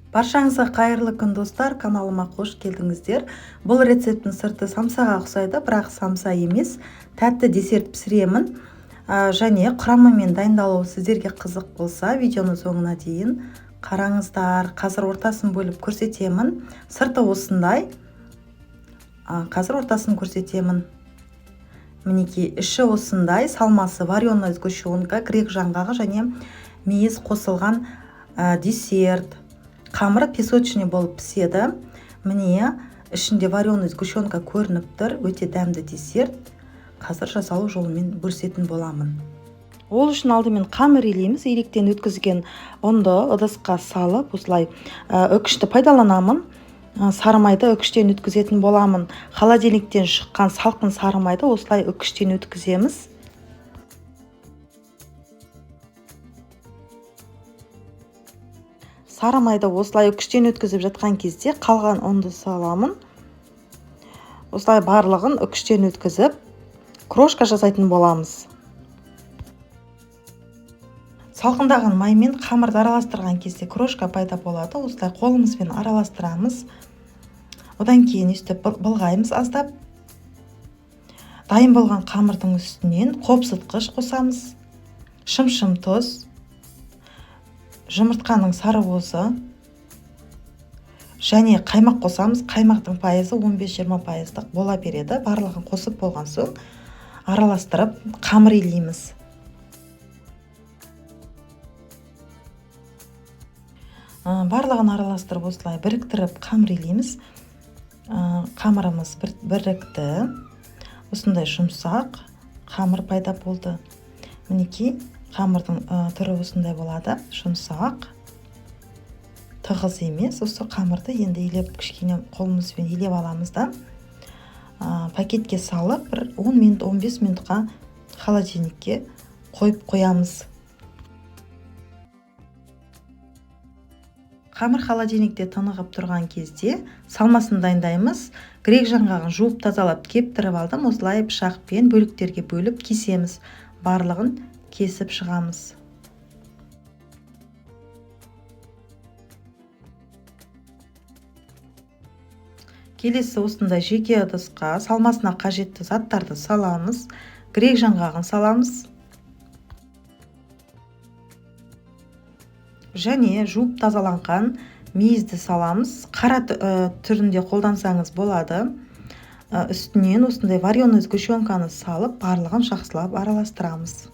Баршаңызға қайырлы күн достар, каналыма қош келдіңіздер. Бұл рецептің сырты самсаға ұқсайды, бірақ самса емес. Тәтті десерт пісіремін. Және құрамы мен дайындалуы сіздерге қызық болса, видеоны соңына дейін қараңыздар. Қазір ортасын бөліп көрсетемін. Сырты осындай. Қазір ортасын көрсетемін. Мінекей, іші осындай, салмасы вареная сгущенка, грек жаңғағы және мейіз қосылған десерт. Қамыры песочный болып піседі. Міне, ішінде вареная сгущенка көрініп тұр. Өте дәмді десерт. Қазір жасалу жолымен бөлісетін боламын. Ол үшін алдымен қамыр илейміз. Илектен өткізген ұнды ыдысқа салып, осылай үкішті пайдаланамын. Сары майды үкіштен өткізетін боламын. Холодильниктен шыққан салқын сары майды осылай үкіштен өткіземіз. Сары майды осылай үкіштен өткізіп жатқан кезде қалған ұнды саламын. Осылай барлығын үкіштен өткізіп, крошка жасайтын боламыз. Салқындаған маймен қамырды араластырған кезде крошка пайда болады. Осылай қолымызбен араластырамыз. Одан кейін өстіп былғаймыз аздап. Дайын болған қамырдың үстінен қопсытқыш қосамыз. Шым-шым тұз. Жұмыртқаның сарыуызы және қаймақ қосамыз. Қаймақтың пайызы 15-20% бола береді. Барлығын қосып болған соң араластырып қамыр илейміз. Барлығын араластырып осылай біріктіріп қамыр илейміз. Қамырымыз бірікті. Осындай жұмсақ қамыр пайда болды. Мінекей, қамырдың түрі осындай болады, жұмсақ, тығыз емес. Осы қамырды енді илеп, кішкене қолымызбен илеп аламыз да, пакетке салып, 10 минут, 15 минутқа холодильникке қойып қоямыз. Қамыр холодильникте тынығып тұрған кезде салмасын дайындаймыз. Грек жаңғағын жуып тазалап кептіріп алдым. Осылай пышақпен бөліктерге бөліп кесеміз. Барлығын кесіп шығамыз. Келесі осындай жеке ыдысқа салмасына қажетті заттарды саламыз. Грек жаңғағын саламыз. Және жуып тазаланған мейізді саламыз. Қара түрінде қолдансаңыз болады. Үстінен осындай вареная сгущенканы салып, барлығын жақсылап араластырамыз.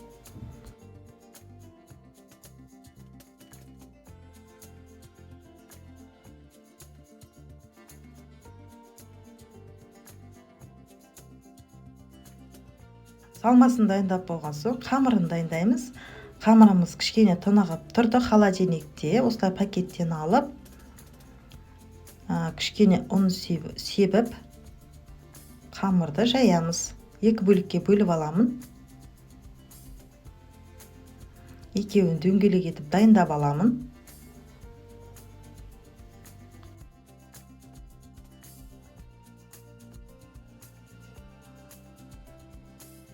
Салмасын дайындап болған соң қамырын дайындаймыз. Қамырымыз кішкене тынығып тұрды холодильникте. Осылай пакеттен алып, кішкене ұн себіп, қамырды жаямыз. Екі бөлікке бөліп аламын. Екеуін дөңгелек етіп дайындап аламын.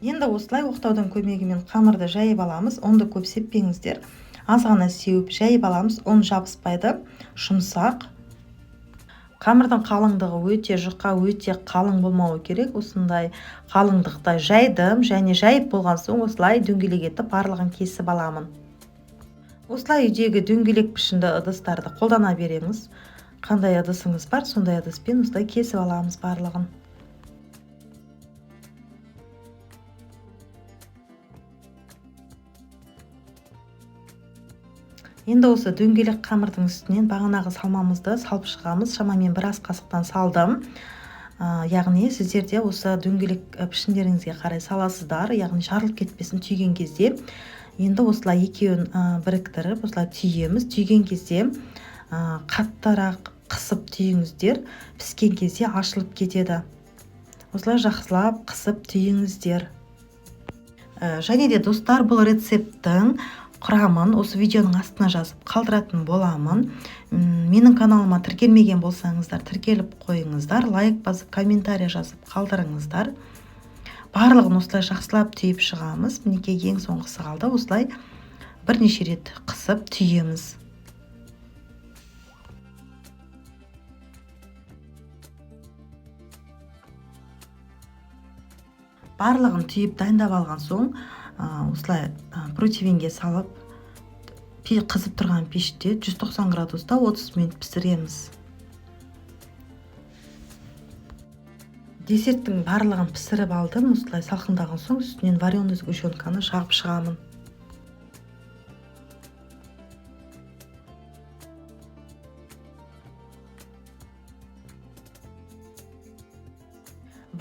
Енді осылай оқтаудың көмегімен қамырды жайып аламыз. Ұнды көп сеппеңіздер. Аз ғана сеуіп жайып аламыз. Ұн жабыспайды, жұмсақ. Қамырдың қалыңдығы өте жұқа, өте қалың болмауы керек. Осындай қалыңдықта жайдым, және жайып болған соң осылай дөңгелек етіп барлығын кесіп аламын. Осылай үйдегі дөңгелек пішінді ыдыстарды қолдана береміз. Қандай ыдысыңыз бар, сондай ыдыспен осылай кесіп аламыз барлығын. Енді осы дөңгелек қамырдың үстінен бағанағы салмамызды салып шығамыз. Шамамен бір ас қасықтан салдым. Яғни сіздерде осы дөңгелек пішіндеріңізге қарай саласыздар. Яғни жарылып кетпесін түйген кезде. Енді осылай екеуін біріктіріп, осылай түйеміз. Түйген кезде қаттырақ қысып түйіңіздер. Піскен кезде ашылып кетеді. Осылай жақсылап қысып түйіңіздер. Және де достар, бұл рецепттің құрамын осы видеоның астына жазып қалдыратын боламын. Менің каналыма тіркелмеген болсаңыздар, тіркеліп қойыңыздар. Лайк басып, комментарий жазып қалдырыңыздар. Барлығын осылай жақсылап түйіп шығамыз. Мінекей ең соңғысы қалды. Осылай бірнеше рет қысып түйеміз. Барлығын түйіп дайындап алған соң осылай противеньге салып қызып тұрған пеште 190 градуста 30 минут пісіреміз. Десерттің барлығын пісіріп алдым. Осылай салқындаған соң үстінен вареный сгущенканы жағып шығамын.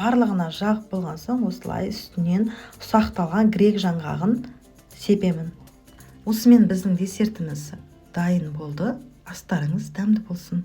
Барлығына жағып болған соң осылай үстінен ұсақталған грек жаңғағын сепемін. Осымен біздің десертіміз дайын болды. Астарыңыз дәмді болсын.